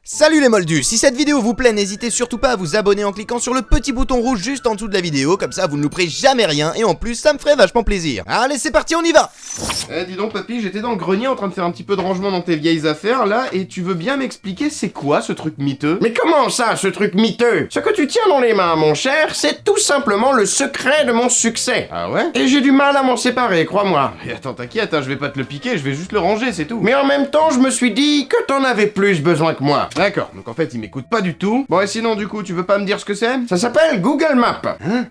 Salut les moldus, si cette vidéo vous plaît, n'hésitez surtout pas à vous abonner en cliquant sur le petit bouton rouge juste en dessous de la vidéo, comme ça vous ne louperez jamais rien, et en plus ça me ferait vachement plaisir. Allez c'est parti, on y va. Dis donc papy, j'étais dans le grenier en train de faire un petit peu de rangement dans tes vieilles affaires là, et tu veux bien m'expliquer c'est quoi ce truc miteux? Mais comment ça, ce truc miteux? Ce que tu tiens dans les mains, mon cher, c'est tout simplement le secret de mon succès. Ah ouais? Et j'ai du mal à m'en séparer, crois-moi. Et attends, t'inquiète, hein, je vais pas te le piquer, je vais juste le ranger, c'est tout. Mais en même temps, je me suis dit que t'en avais plus besoin que moi. D'accord, donc en fait il m'écoute pas du tout. Bon et sinon du coup, tu veux pas me dire ce que c'est? Ça s'appelle Google Maps.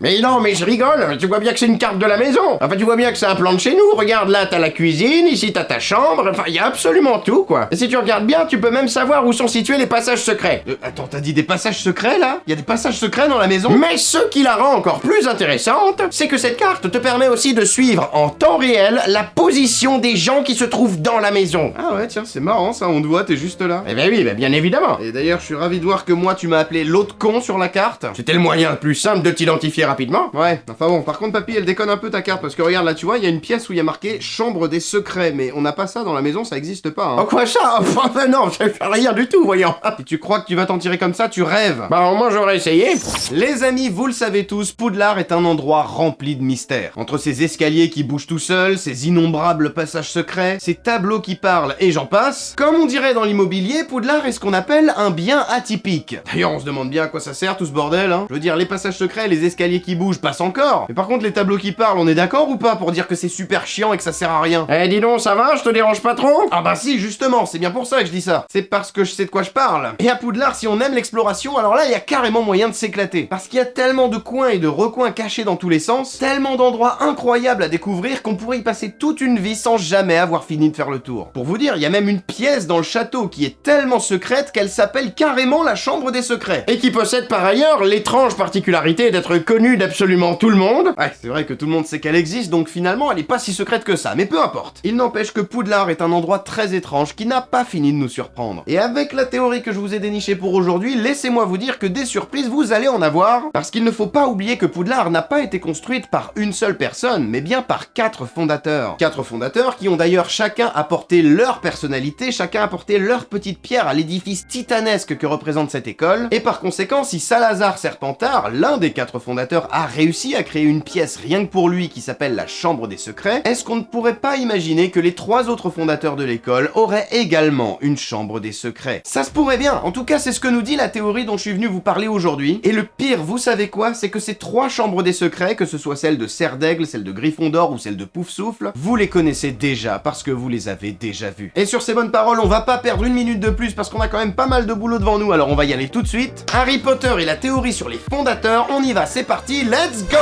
Mais non, mais je rigole, tu vois bien que c'est une carte de la maison. Enfin, tu vois bien que c'est un plan de chez nous. Regarde, là, t'as la cuisine, ici, t'as ta chambre. Enfin, y a absolument tout, quoi. Et si tu regardes bien, tu peux même savoir où sont situés les passages secrets. Attends, t'as dit des passages secrets là? Y a des passages secrets dans la maison? Mais ce qui la rend encore plus intéressante, c'est que cette carte te permet aussi de suivre en temps réel la position des gens qui se trouvent dans la maison. Ah ouais, tiens, c'est marrant ça, on te voit, t'es juste là. Eh ben oui, bien évidemment. Et d'ailleurs, je suis ravi de voir que moi tu m'as appelé l'autre con sur la carte. C'était le moyen le plus simple de t'identifier rapidement. Ouais, enfin bon, par contre papy, elle déconne un peu ta carte, parce que regarde là, tu vois, il y a une pièce où il y a marqué chambre des secrets, mais on n'a pas ça dans la maison, ça existe pas, hein. Oh quoi ça? Enfin non, ça fait rien du tout, voyons. Et tu crois que tu vas t'en tirer comme ça, tu rêves. Bah au moins j'aurais essayé. Les amis, vous le savez tous, Poudlard est un endroit rempli de mystères. Entre ces escaliers qui bougent tout seuls, ces innombrables passages secrets, ces tableaux qui parlent et j'en passe, comme on dirait dans l'immobilier, Poudlard est ce qu'on appelle un bien atypique. D'ailleurs, on se demande bien à quoi ça sert tout ce bordel, hein. Je veux dire, les passages secrets, les escaliers qui bougent passent encore. Mais par contre, les tableaux qui parlent, on est d'accord ou pas pour dire que c'est super chiant et que ça sert à rien? Eh dis donc, ça va? Je te dérange pas trop? Ah bah si, justement, c'est bien pour ça que je dis ça. C'est parce que je sais de quoi je parle. Et à Poudlard, si on aime l'exploration, alors là, il y a carrément moyen de s'éclater. Parce qu'il y a tellement de coins et de recoins cachés dans tous les sens, tellement d'endroits incroyables à découvrir qu'on pourrait y passer toute une vie sans jamais avoir fini de faire le tour. Pour vous dire, il y a même une pièce dans le château qui est tellement secrète qu'elle s'appelle carrément la chambre des secrets. Et qui possède par ailleurs l'étrange particularité d'être connue d'absolument tout le monde. Ouais, c'est vrai que tout le monde sait qu'elle existe, donc finalement elle est pas si secrète que ça, mais peu importe. Il n'empêche que Poudlard est un endroit très étrange qui n'a pas fini de nous surprendre. Et avec la théorie que je vous ai dénichée pour aujourd'hui, laissez-moi vous dire que des surprises vous allez en avoir, parce qu'il ne faut pas oublier que Poudlard n'a pas été construite par une seule personne, mais bien par 4 fondateurs. 4 fondateurs qui ont d'ailleurs chacun apporté leur personnalité, chacun apporté leur petite pierre à l'édifice titanesque que représente cette école, et par conséquent, si Salazar Serpentard, l'un des 4 fondateurs, a réussi à créer une pièce rien que pour lui qui s'appelle la Chambre des Secrets, est-ce qu'on ne pourrait pas imaginer que les 3 autres fondateurs de l'école auraient également une Chambre des Secrets? Ça se pourrait bien, en tout cas c'est ce que nous dit la théorie dont je suis venu vous parler aujourd'hui, et le pire, vous savez quoi? C'est que ces 3 Chambres des Secrets, que ce soit celle de Serre d'Aigle, celle de Gryffondor ou celle de Poufsouffle, vous les connaissez déjà parce que vous les avez déjà vus. Et sur ces bonnes paroles, on va pas perdre une minute de plus parce qu'on a quand même pas mal de boulot devant nous, alors on va y aller tout de suite. Harry Potter et la théorie sur les fondateurs, on y va, c'est parti, let's go!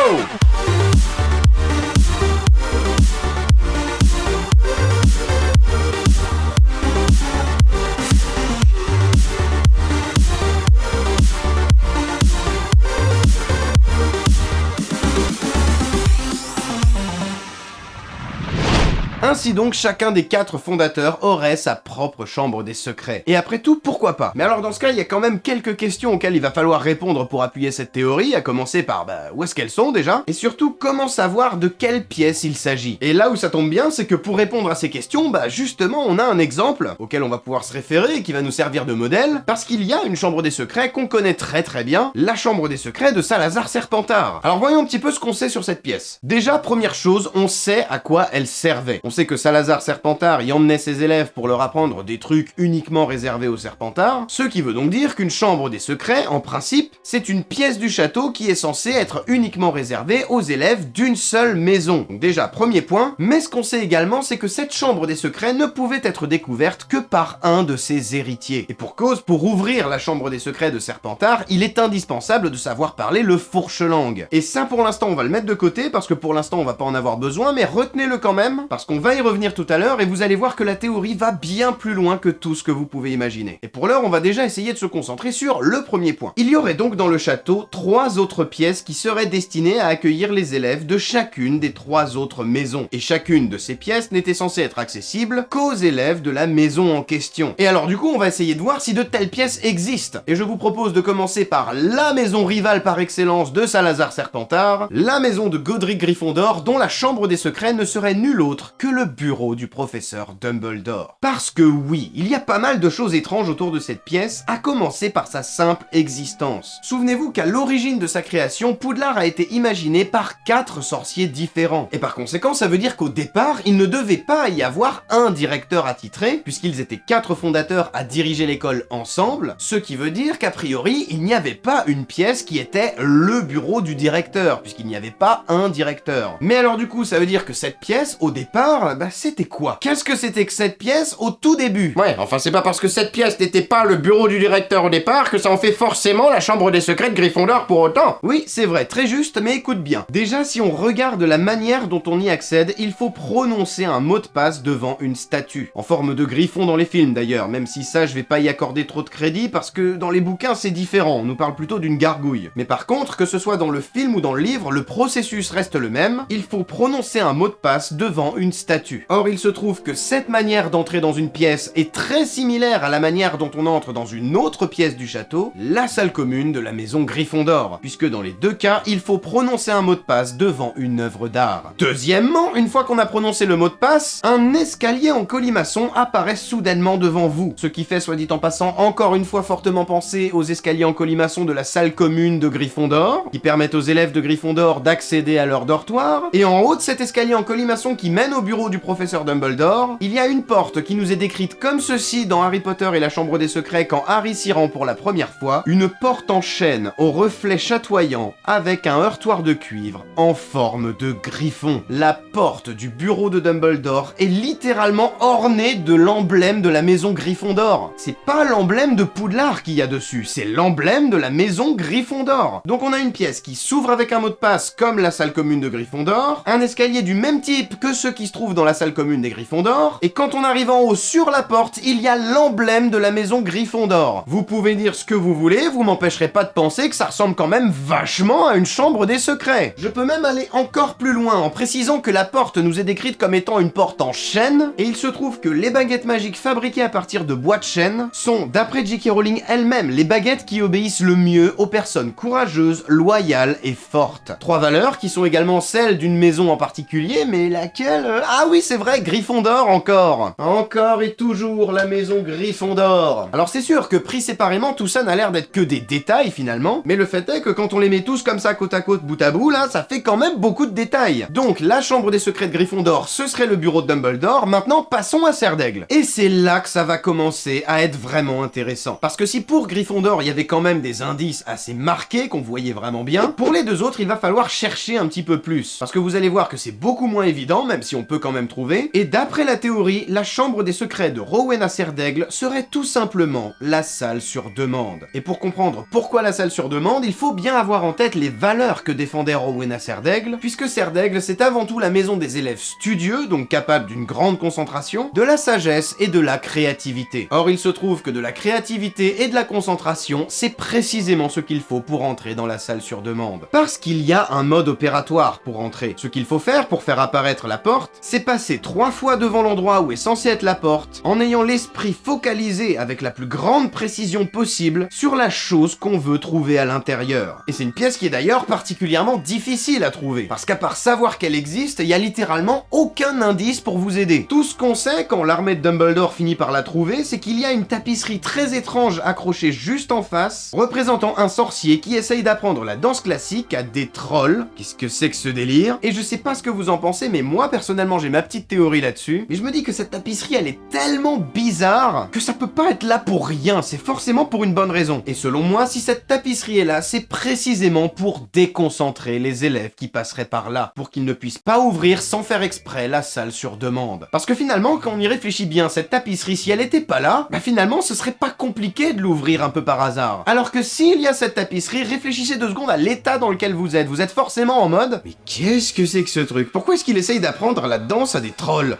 Ainsi donc, chacun des 4 fondateurs aurait sa propre chambre des secrets. Et après tout, pourquoi pas? Mais alors dans ce cas, il y a quand même quelques questions auxquelles il va falloir répondre pour appuyer cette théorie, à commencer par, où est-ce qu'elles sont déjà? Et surtout, comment savoir de quelle pièce il s'agit? Et là où ça tombe bien, c'est que pour répondre à ces questions, justement, on a un exemple auquel on va pouvoir se référer et qui va nous servir de modèle, parce qu'il y a une chambre des secrets qu'on connaît très bien, la chambre des secrets de Salazar Serpentard. Alors voyons un petit peu ce qu'on sait sur cette pièce. Déjà, première chose, on sait à quoi elle servait. On sait que Salazar Serpentard y emmenait ses élèves pour leur apprendre des trucs uniquement réservés aux Serpentards, ce qui veut donc dire qu'une chambre des secrets, en principe, c'est une pièce du château qui est censée être uniquement réservée aux élèves d'une seule maison. Donc déjà, premier point, mais ce qu'on sait également, c'est que cette chambre des secrets ne pouvait être découverte que par un de ses héritiers. Et pour cause, pour ouvrir la chambre des secrets de Serpentard, il est indispensable de savoir parler le fourche-langue. Et ça, pour l'instant, on va le mettre de côté, parce que pour l'instant, on va pas en avoir besoin, mais retenez-le quand même, parce qu'on va y revenir tout à l'heure et vous allez voir que la théorie va bien plus loin que tout ce que vous pouvez imaginer. Et pour l'heure, on va déjà essayer de se concentrer sur le premier point. Il y aurait donc dans le château 3 autres pièces qui seraient destinées à accueillir les élèves de chacune des 3 autres maisons. Et chacune de ces pièces n'était censée être accessible qu'aux élèves de la maison en question. Et alors du coup, on va essayer de voir si de telles pièces existent. Et je vous propose de commencer par la maison rivale par excellence de Salazar Serpentard, la maison de Godric Gryffondor, dont la chambre des secrets ne serait nulle autre que le le bureau du professeur Dumbledore. Parce que oui, il y a pas mal de choses étranges autour de cette pièce, à commencer par sa simple existence. Souvenez-vous qu'à l'origine de sa création, Poudlard a été imaginé par 4 sorciers différents. Et par conséquent, ça veut dire qu'au départ, il ne devait pas y avoir un directeur attitré, puisqu'ils étaient 4 fondateurs à diriger l'école ensemble, ce qui veut dire qu'a priori, il n'y avait pas une pièce qui était le bureau du directeur, puisqu'il n'y avait pas un directeur. Mais alors du coup, ça veut dire que cette pièce, au départ, bah c'était quoi? Qu'est-ce que c'était que cette pièce au tout début? Ouais, enfin c'est pas parce que cette pièce n'était pas le bureau du directeur au départ que ça en fait forcément la chambre des secrets de Gryffondor pour autant. Oui, c'est vrai, très juste, mais écoute bien. Déjà, si on regarde la manière dont on y accède, il faut prononcer un mot de passe devant une statue. En forme de griffon dans les films d'ailleurs, même si ça je vais pas y accorder trop de crédit parce que dans les bouquins c'est différent, on nous parle plutôt d'une gargouille. Mais par contre, que ce soit dans le film ou dans le livre, le processus reste le même, il faut prononcer un mot de passe devant une statue. Or, il se trouve que cette manière d'entrer dans une pièce est très similaire à la manière dont on entre dans une autre pièce du château, la salle commune de la maison Gryffondor, puisque dans les deux cas, il faut prononcer un mot de passe devant une œuvre d'art. Deuxièmement, une fois qu'on a prononcé le mot de passe, un escalier en colimaçon apparaît soudainement devant vous, ce qui fait, soit dit en passant, encore une fois fortement penser aux escaliers en colimaçon de la salle commune de Gryffondor, qui permettent aux élèves de Gryffondor d'accéder à leur dortoir, et en haut de cet escalier en colimaçon qui mène au bureau du professeur Dumbledore, il y a une porte qui nous est décrite comme ceci dans Harry Potter et la Chambre des Secrets quand Harry s'y rend pour la première fois, une porte en chêne au reflet chatoyant avec un heurtoir de cuivre en forme de griffon. La porte du bureau de Dumbledore est littéralement ornée de l'emblème de la maison Gryffondor. C'est pas l'emblème de Poudlard qu'il y a dessus, c'est l'emblème de la maison Gryffondor. Donc on a une pièce qui s'ouvre avec un mot de passe comme la salle commune de Gryffondor, un escalier du même type que ceux qui se trouvent dans la salle commune des Gryffondor, et quand on arrive en haut sur la porte, il y a l'emblème de la maison Gryffondor. Vous pouvez dire ce que vous voulez, vous m'empêcherez pas de penser que ça ressemble quand même vachement à une chambre des secrets. Je peux même aller encore plus loin en précisant que la porte nous est décrite comme étant une porte en chêne, et il se trouve que les baguettes magiques fabriquées à partir de bois de chêne sont, d'après J.K. Rowling elle-même, les baguettes qui obéissent le mieux aux personnes courageuses, loyales et fortes. 3 valeurs qui sont également celles d'une maison en particulier, mais laquelle Ah oui, c'est vrai, Gryffondor encore. Encore et toujours la maison Gryffondor. Alors c'est sûr que pris séparément, tout ça n'a l'air d'être que des détails finalement, mais le fait est que quand on les met tous comme ça côte à côte, bout à bout, là, ça fait quand même beaucoup de détails. Donc la chambre des secrets de Gryffondor, ce serait le bureau de Dumbledore, maintenant passons à Serre d'Aigle. Et c'est là que ça va commencer à être vraiment intéressant. Parce que si pour Gryffondor, il y avait quand même des indices assez marqués qu'on voyait vraiment bien, pour les deux autres, il va falloir chercher un petit peu plus. Parce que vous allez voir que c'est beaucoup moins évident, même si on peut quand même trouver, et d'après la théorie, la chambre des secrets de Rowena Serre d'Aigle serait tout simplement la salle sur demande. Et pour comprendre pourquoi la salle sur demande, il faut bien avoir en tête les valeurs que défendait Rowena Serre d'Aigle, puisque Serre d'Aigle, c'est avant tout la maison des élèves studieux, donc capables d'une grande concentration, de la sagesse et de la créativité. Or, il se trouve que de la créativité et de la concentration, c'est précisément ce qu'il faut pour entrer dans la salle sur demande. Parce qu'il y a un mode opératoire pour entrer. Ce qu'il faut faire pour faire apparaître la porte, c'est passer 3 fois devant l'endroit où est censé être la porte, en ayant l'esprit focalisé avec la plus grande précision possible sur la chose qu'on veut trouver à l'intérieur. Et c'est une pièce qui est d'ailleurs particulièrement difficile à trouver, parce qu'à part savoir qu'elle existe, il y a littéralement aucun indice pour vous aider. Tout ce qu'on sait quand l'armée de Dumbledore finit par la trouver, c'est qu'il y a une tapisserie très étrange accrochée juste en face, représentant un sorcier qui essaye d'apprendre la danse classique à des trolls. Qu'est-ce que c'est que ce délire? Et je sais pas ce que vous en pensez, mais moi personnellement j'ai ma petite théorie là-dessus, mais je me dis que cette tapisserie elle est tellement bizarre que ça peut pas être là pour rien, c'est forcément pour une bonne raison. Et selon moi, si cette tapisserie est là, c'est précisément pour déconcentrer les élèves qui passeraient par là, pour qu'ils ne puissent pas ouvrir sans faire exprès la salle sur demande. Parce que finalement, quand on y réfléchit bien, cette tapisserie, si elle était pas là, bah finalement ce serait pas compliqué de l'ouvrir un peu par hasard. Alors que s'il y a cette tapisserie, réfléchissez 2 secondes à l'état dans lequel vous êtes forcément en mode mais qu'est-ce que c'est que ce truc? Pourquoi est-ce qu'il essaye d'apprendre la danse à des trolls?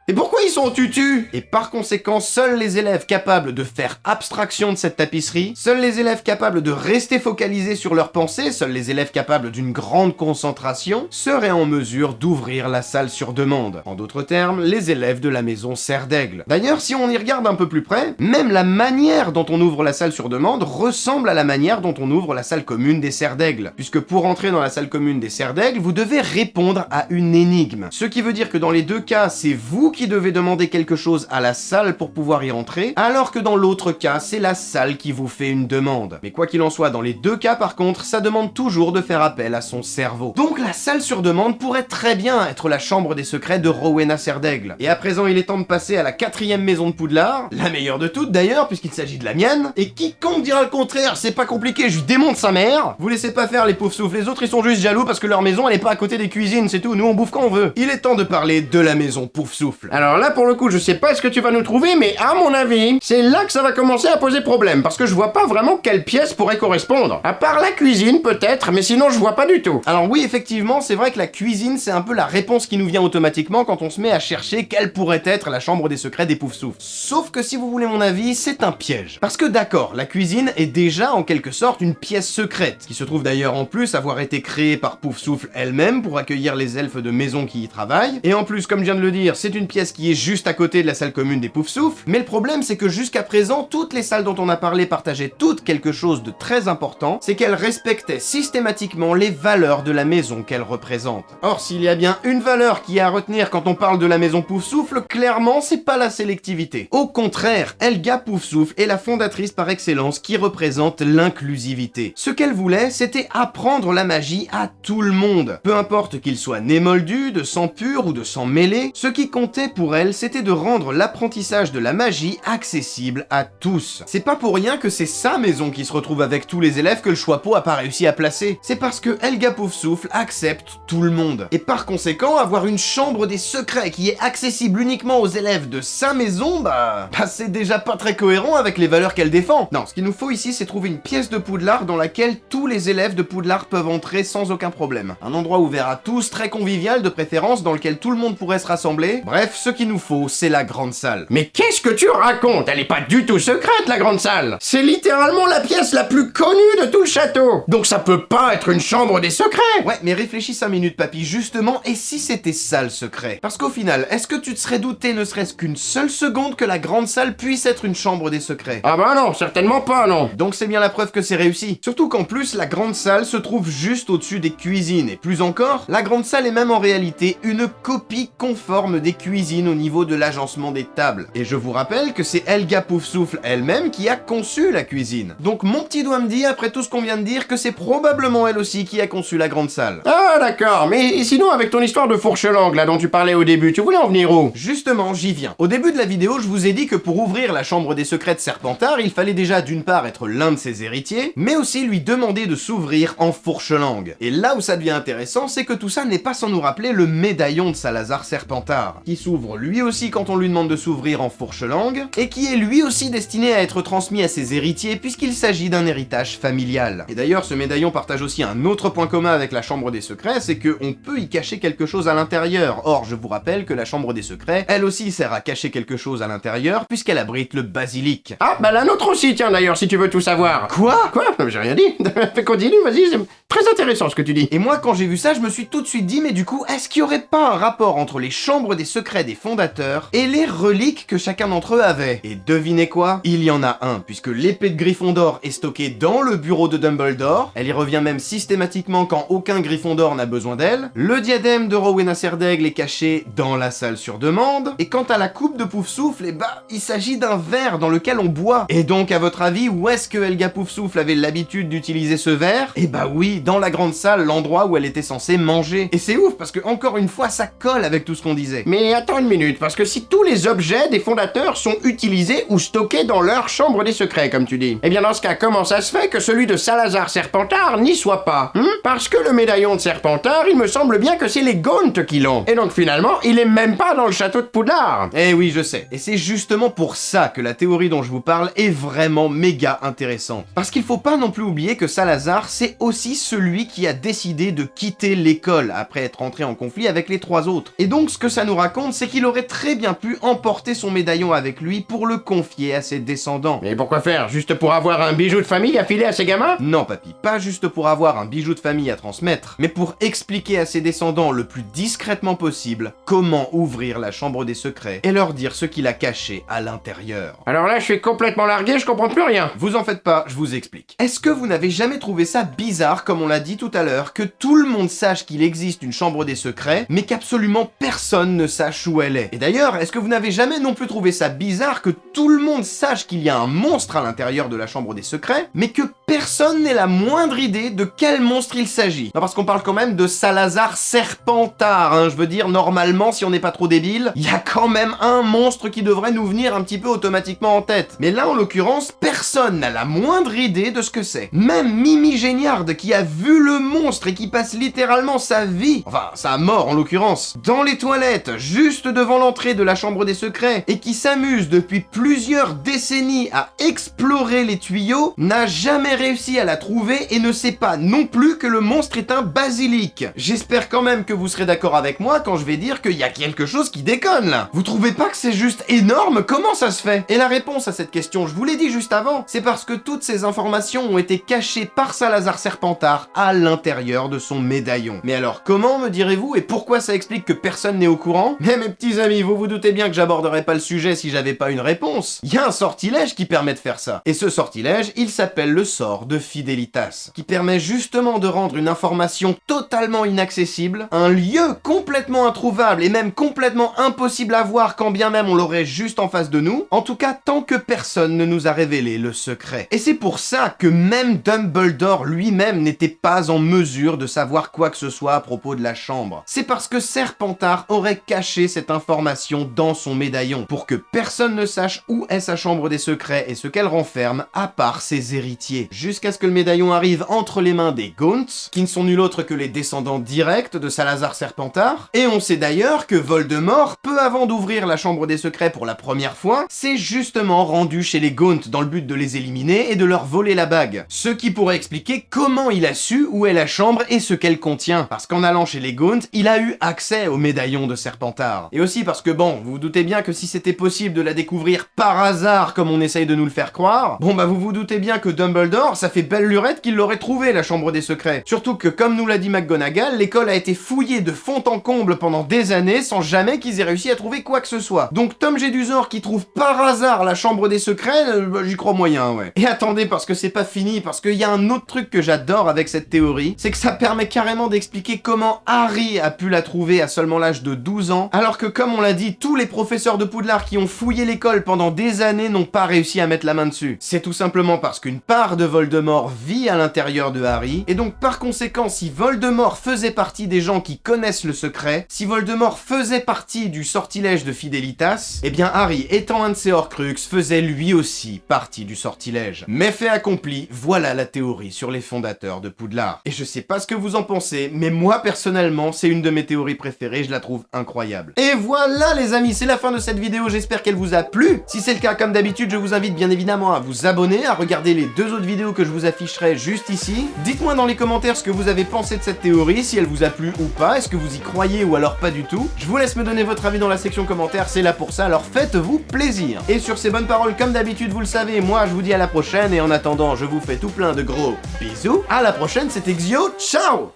Et pourquoi ils sont en tutu? Et par conséquent, seuls les élèves capables de faire abstraction de cette tapisserie, seuls les élèves capables de rester focalisés sur leurs pensées, seuls les élèves capables d'une grande concentration, seraient en mesure d'ouvrir la salle sur demande. En d'autres termes, les élèves de la maison Serre d'Aigle. D'ailleurs, si on y regarde un peu plus près, même la manière dont on ouvre la salle sur demande ressemble à la manière dont on ouvre la salle commune des Serres d'Aigle. Puisque pour entrer dans la salle commune des Serres d'Aigle, vous devez répondre à une énigme. Ce qui veut dire que dans les deux cas, c'est vous qui devez demander quelque chose à la salle pour pouvoir y rentrer, alors que dans l'autre cas, c'est la salle qui vous fait une demande. Mais quoi qu'il en soit, dans les deux cas par contre, ça demande toujours de faire appel à son cerveau. Donc la salle sur demande pourrait très bien être la chambre des secrets de Rowena Serre d'Aigle. Et à présent, il est temps de passer à la 4e maison de Poudlard, la meilleure de toutes d'ailleurs, puisqu'il s'agit de la mienne, et quiconque dira le contraire, c'est pas compliqué, je lui démonte sa mère. Vous laissez pas faire les pauvres souffles, les autres ils sont juste jaloux parce que leur maison elle est pas à côté des cuisines, c'est tout, nous on bouffe quand on veut. Il est temps de parler de la maison Pouf Souffle. Alors là, pour le coup, je sais pas ce que tu vas nous trouver, mais à mon avis, c'est là que ça va commencer à poser problème, parce que je vois pas vraiment quelle pièce pourrait correspondre. À part la cuisine, peut-être, mais sinon je vois pas du tout. Alors oui, effectivement, c'est vrai que la cuisine, c'est un peu la réponse qui nous vient automatiquement quand on se met à chercher quelle pourrait être la chambre des secrets des Pouf Souffle. Sauf que si vous voulez mon avis, c'est un piège. Parce que d'accord, la cuisine est déjà en quelque sorte une pièce secrète, qui se trouve d'ailleurs en plus avoir été créée par Pouf Souffle elle-même pour accueillir les elfes de maison qui y travaillent. Et en plus, comme je viens de le dire, c'est une pièce qui est juste à côté de la salle commune des Pouf Souffle. Mais le problème, c'est que jusqu'à présent, toutes les salles dont on a parlé partageaient toutes quelque chose de très important, c'est qu'elles respectaient systématiquement les valeurs de la maison qu'elles représentent. Or, s'il y a bien une valeur qui est à retenir quand on parle de la maison Pouf Souffle, clairement, c'est pas la sélectivité. Au contraire, Helga Pouf Souffle est la fondatrice par excellence qui représente l'inclusivité. Ce qu'elle voulait, c'était apprendre la magie à tout le monde. Peu importe qu'il soit né moldu, de sang pur ou de sang mêlé, ce qui comptait pour elle, c'était de rendre l'apprentissage de la magie accessible à tous. C'est pas pour rien que c'est sa maison qui se retrouve avec tous les élèves que le Choixpeau a pas réussi à placer. C'est parce que Helga Pouf Souffle accepte tout le monde. Et par conséquent, avoir une chambre des secrets qui est accessible uniquement aux élèves de sa maison, bah c'est déjà pas très cohérent avec les valeurs qu'elle défend. Non, ce qu'il nous faut ici, c'est trouver une pièce de Poudlard dans laquelle tous les élèves de Poudlard peuvent entrer sans aucun problème. Un endroit ouvert à tous, très convivial de préférence, dans lequel tout le monde pourrait se rassembler. Bref, ce qu'il nous faut, c'est la grande salle. Mais qu'est-ce que tu racontes? Elle est pas du tout secrète, la grande salle. C'est littéralement la pièce la plus connue de tout le château. Donc ça peut pas être une chambre des secrets. Ouais, mais réfléchis 5 minutes, papy, justement, et si c'était ça le secret? Parce qu'au final, est-ce que tu te serais douté ne serait-ce qu'une seule seconde que la grande salle puisse être une chambre des secrets? Ah bah non, certainement pas, non. Donc c'est bien la preuve que c'est réussi. Surtout qu'en plus, la grande salle se trouve juste au-dessus des cuisines, et plus encore, la grande salle est même en réalité une copie conforme des cuisines au niveau de l'agencement des tables. Et je vous rappelle que c'est Helga Pouf Souffle elle-même qui a conçu la cuisine. Donc mon petit doigt me dit, après tout ce qu'on vient de dire, que c'est probablement elle aussi qui a conçu la grande salle. Ah d'accord, mais sinon avec ton histoire de fourche-langue là dont tu parlais au début, tu voulais en venir où? Justement, j'y viens. Au début de la vidéo, je vous ai dit que pour ouvrir la chambre des secrets de Serpentard, il fallait déjà d'une part être l'un de ses héritiers, mais aussi lui demander de s'ouvrir en fourche-langue. Et là où ça devient intéressant, c'est que tout ça n'est pas sans nous rappeler le médaillon de Salazar Serpentard, qui s'ouvre lui aussi quand on lui demande de s'ouvrir en fourche-langue, et qui est lui aussi destiné à être transmis à ses héritiers puisqu'il s'agit d'un héritage familial. Et d'ailleurs, ce médaillon partage aussi un autre point commun avec la chambre des secrets, c'est qu'on peut y cacher quelque chose à l'intérieur. Or, je vous rappelle que la chambre des secrets, elle aussi sert à cacher quelque chose à l'intérieur, puisqu'elle abrite le basilic. Ah, bah la nôtre aussi, tiens d'ailleurs, si tu veux tout savoir. Quoi? Quoi? J'ai rien dit. Continue, vas-y, c'est très intéressant ce que tu dis. Et moi, quand j'ai vu ça, je me suis tout de suite dit, mais du coup, est-ce qu'il y aurait pas un rapport entre les chambres des secrets des fondateurs et les reliques que chacun d'entre eux avait? Et devinez quoi? Il y en a un, puisque l'épée de Gryffondor est stockée dans le bureau de Dumbledore, elle y revient même systématiquement quand aucun Gryffondor n'a besoin d'elle, le diadème de Rowena Serre d'Aigle est caché dans la salle sur demande, et quant à la coupe de Pouf Souffle, il s'agit d'un verre dans lequel on boit. Et donc, à votre avis, où est-ce que Helga Pouf Souffle avait l'habitude d'utiliser ce verre? Oui, dans la grande salle, l'endroit où elle était censée manger. Et c'est ouf, parce que encore une fois, ça colle avec tout ce qu'on disait. Mais attends une minute, parce que si tous les objets des fondateurs sont utilisés ou stockés dans leur chambre des secrets, comme tu dis, eh bien dans ce cas, comment ça se fait que celui de Salazar Serpentard n'y soit pas? Parce que le médaillon de Serpentard, il me semble bien que c'est les Gaunt qui l'ont. Et donc finalement, il est même pas dans le château de Poudlard. Eh oui, je sais. Et c'est justement pour ça que la théorie dont je vous parle est vraiment méga intéressante. Parce qu'il faut pas non plus oublier que Salazar, c'est aussi celui qui a décidé de quitter l'école après être entré en conflit avec les 3 autres. Et donc ce que ça nous raconte, c'est qu'il aurait très bien pu emporter son médaillon avec lui pour le confier à ses descendants. Mais pourquoi faire? Juste pour avoir un bijou de famille à filer à ses gamins? Non papy, pas juste pour avoir un bijou de famille à transmettre, mais pour expliquer à ses descendants le plus discrètement possible comment ouvrir la chambre des secrets et leur dire ce qu'il a caché à l'intérieur. Alors là, je suis complètement largué, je comprends plus rien. Vous en faites pas, je vous explique. Est-ce que vous n'avez jamais trouvé ça bizarre, comme on l'a dit tout à l'heure, que tout le monde sache qu'il existe une chambre des secrets, mais qu'absolument personne ne sache où elle est? Et d'ailleurs, est-ce que vous n'avez jamais non plus trouvé ça bizarre que tout le monde sache qu'il y a un monstre à l'intérieur de la chambre des secrets, mais que personne n'ait la moindre idée de quel monstre il s'agit? Non, parce qu'on parle quand même de Salazar Serpentard, hein, je veux dire, normalement, si on n'est pas trop débile, il y a quand même un monstre qui devrait nous venir un petit peu automatiquement en tête. Mais là, en l'occurrence, personne n'a la moindre idée de ce que c'est. Même Mimi Géniarde, qui a vu le monstre et qui passe littéralement sa vie, enfin, sa mort en l'occurrence, dans les toilettes, juste devant l'entrée de la chambre des secrets, et qui s'amuse depuis plusieurs décennies à explorer les tuyaux, n'a jamais réussi à la trouver et ne sait pas non plus que le monstre est un basilic. J'espère quand même que vous serez d'accord avec moi quand je vais dire qu'il y a quelque chose qui déconne là. Vous trouvez pas que c'est juste énorme? Comment ça se fait? Et la réponse à cette question, je vous l'ai dit juste avant, c'est parce que toutes ces informations ont été cachées par Salazar Serpentard à l'intérieur de son médaillon. Mais alors comment, me direz-vous, et pourquoi ça explique que personne n'est au courant? Mais mes petits amis, vous vous doutez bien que j'aborderais pas le sujet si j'avais pas une réponse. Il y a un sortilège qui permet de faire ça. Et ce sortilège, il s'appelle le sort de Fidelitas, qui permet justement de rendre une information totalement inaccessible, un lieu complètement introuvable et même complètement impossible à voir quand bien même on l'aurait juste en face de nous, en tout cas tant que personne ne nous a révélé le secret. Et c'est pour ça que même Dumbledore lui-même n'était pas en mesure de savoir quoi que ce soit à propos de la chambre. C'est parce que Serpentard aurait caché cette information dans son médaillon, pour que personne ne sache où est sa chambre des secrets et ce qu'elle renferme, à part ses héritiers. Jusqu'à ce que le médaillon arrive entre les mains des Gaunts, qui ne sont nul autre que les descendants directs de Salazar Serpentard, et on sait d'ailleurs que Voldemort, peu avant d'ouvrir la chambre des secrets pour la première fois, s'est justement rendu chez les Gaunts dans le but de les éliminer et de leur voler la bague. Ce qui pourrait expliquer comment il a su où est la chambre et ce qu'elle contient, parce qu'en allant chez les Gaunts, il a eu accès au médaillon de Serpentard. Et aussi parce que bon, vous vous doutez bien que si c'était possible de la découvrir par hasard comme on essaye de nous le faire croire, bon bah vous vous doutez bien que Dumbledore, ça fait belle lurette qu'il l'aurait trouvé la chambre des secrets. Surtout que comme nous l'a dit McGonagall, l'école a été fouillée de fond en comble pendant des années sans jamais qu'ils aient réussi à trouver quoi que ce soit. Donc Tom Jedusor qui trouve par hasard la chambre des secrets, j'y crois moyen, ouais. Et attendez, parce que c'est pas fini, parce qu'il y a un autre truc que j'adore avec cette théorie, c'est que ça permet carrément d'expliquer comment Harry a pu la trouver à seulement l'âge de 12 ans, alors que comme on l'a dit, tous les professeurs de Poudlard qui ont fouillé l'école pendant des années n'ont pas réussi à mettre la main dessus. C'est tout simplement parce qu'une part de Voldemort vit à l'intérieur de Harry, et donc par conséquent, si Voldemort faisait partie des gens qui connaissent le secret, si Voldemort faisait partie du sortilège de Fidelitas, eh bien Harry, étant un de ces Horcruxes, faisait lui aussi partie du sortilège. Mais fait accompli, voilà la théorie sur les fondateurs de Poudlard. Et je sais pas ce que vous en pensez, mais moi personnellement, c'est une de mes théories préférées, je la trouve incroyable. Et voilà les amis, c'est la fin de cette vidéo, j'espère qu'elle vous a plu. Si c'est le cas, comme d'habitude, je vous invite bien évidemment à vous abonner, à regarder les 2 autres vidéos que je vous afficherai juste ici. Dites-moi dans les commentaires ce que vous avez pensé de cette théorie, si elle vous a plu ou pas, est-ce que vous y croyez ou alors pas du tout. Je vous laisse me donner votre avis dans la section commentaires, c'est là pour ça, alors faites-vous plaisir. Et sur ces bonnes paroles, comme d'habitude, vous le savez, moi je vous dis à la prochaine, et en attendant, je vous fais tout plein de gros bisous. À la prochaine, c'était Xio, ciao.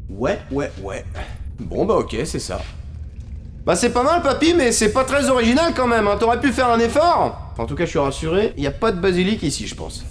Ouais. Bon bah ok, c'est ça. Bah c'est pas mal papy, mais c'est pas très original quand même, hein. T'aurais pu faire un effort. Enfin, en tout cas, je suis rassuré, y a pas de basilic ici, je pense.